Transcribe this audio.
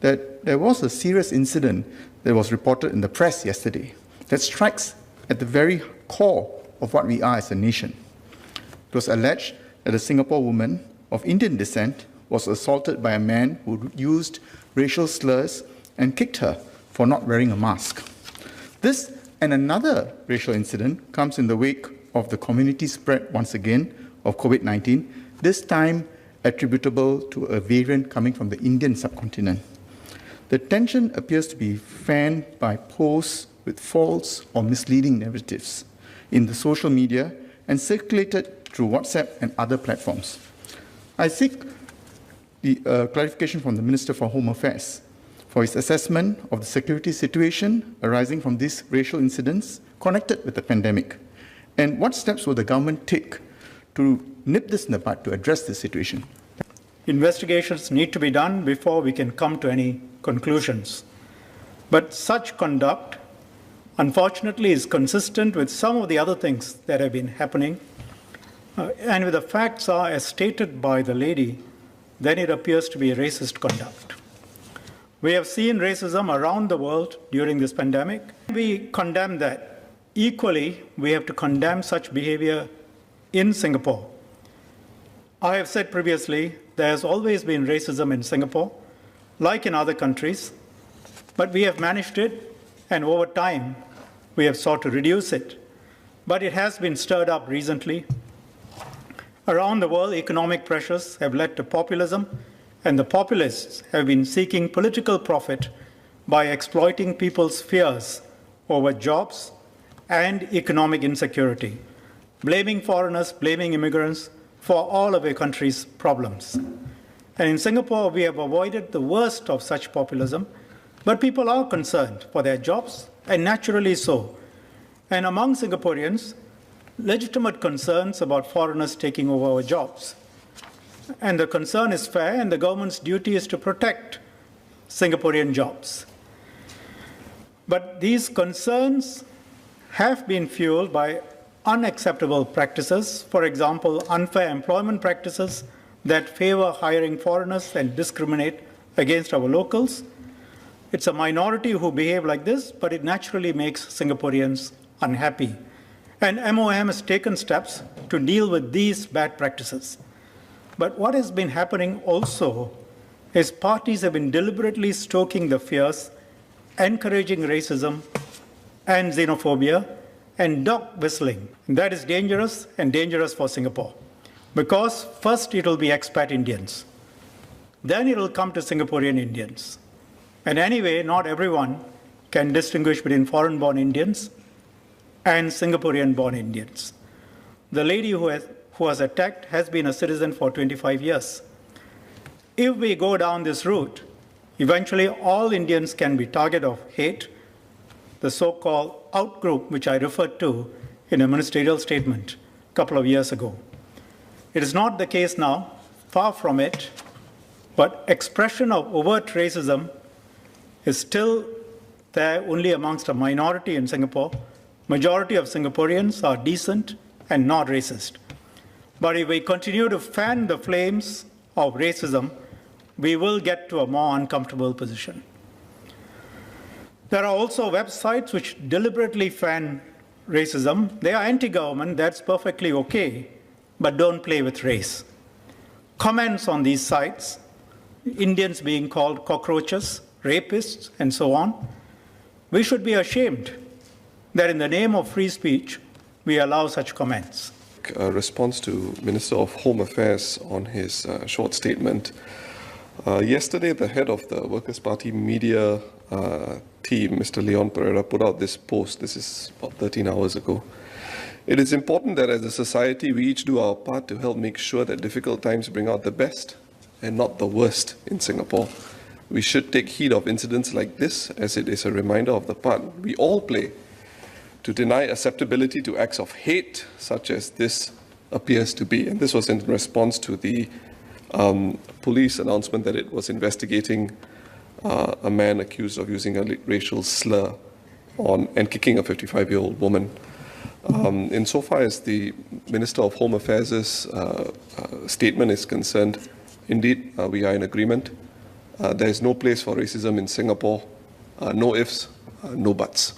that there was a serious incident that was reported in the press yesterday that strikes at the very core of what we are as a nation. It was alleged that a Singapore woman of Indian descent was assaulted by a man who used racial slurs and kicked her for not wearing a mask. This and another racial incident comes in the wake of the community spread once again of COVID-19, this time attributable to a variant coming from the Indian subcontinent. The tension appears to be fanned by posts with false or misleading narratives in the social media and circulated through WhatsApp and other platforms. I seek the clarification from the Minister for Home Affairs for his assessment of the security situation arising from these racial incidents connected with the pandemic, and what steps will the government take to nip this in the bud to address this situation? Investigations need to be done before we can come to any conclusions. But such conduct, unfortunately, is consistent with some of the other things that have been happening. And if the facts are as stated by the lady, then it appears to be racist conduct. We have seen racism around the world during this pandemic. We condemn that. Equally, we have to condemn such behavior in Singapore. I have said previously, there has always been racism in Singapore, like in other countries, but we have managed it, and over time, we have sought to reduce it. But it has been stirred up recently. Around the world, economic pressures have led to populism, and the populists have been seeking political profit by exploiting people's fears over jobs and economic insecurity, blaming foreigners, blaming immigrants for all of a country's problems. And in Singapore, we have avoided the worst of such populism, but people are concerned for their jobs, and naturally so. And among Singaporeans, legitimate concerns about foreigners taking over our jobs. And the concern is fair, and the government's duty is to protect Singaporean jobs. But these concerns have been fueled by unacceptable practices, for example, unfair employment practices that favor hiring foreigners and discriminate against our locals. It's a minority who behave like this, but it naturally makes Singaporeans unhappy. And MOM has taken steps to deal with these bad practices. But what has been happening also is parties have been deliberately stoking the fears, encouraging racism and xenophobia, and dog whistling. And that is dangerous, and dangerous for Singapore. Because first it will be expat Indians. Then it will come to Singaporean Indians. And anyway, not everyone can distinguish between foreign-born Indians and Singaporean-born Indians. The lady who was attacked has been a citizen for 25 years. If we go down this route, eventually all Indians can be target of hate, the so-called out-group, which I referred to in a ministerial statement a couple of years ago. It is not the case now, far from it, but expression of overt racism is still there only amongst a minority in Singapore. Majority of Singaporeans are decent and not racist. But if we continue to fan the flames of racism, we will get to a more uncomfortable position. There are also websites which deliberately fan racism. They are anti-government, that's perfectly okay, but don't play with race. Comments on these sites, Indians being called cockroaches, rapists, and so on, we should be ashamed that in the name of free speech, we allow such comments. A response to Minister of Home Affairs on his short statement. Yesterday, the head of the Workers' Party media team, Mr. Leon Pereira, put out this post. This is about 13 hours ago. It is important that as a society, we each do our part to help make sure that difficult times bring out the best and not the worst in Singapore. We should take heed of incidents like this, as it is a reminder of the part we all play to deny acceptability to acts of hate, such as this appears to be. And this was in response to the police announcement that it was investigating a man accused of using a racial slur and kicking a 55-year-old woman. Insofar as the Minister of Home Affairs' statement is concerned, indeed, we are in agreement. There is no place for racism in Singapore. No ifs, no buts.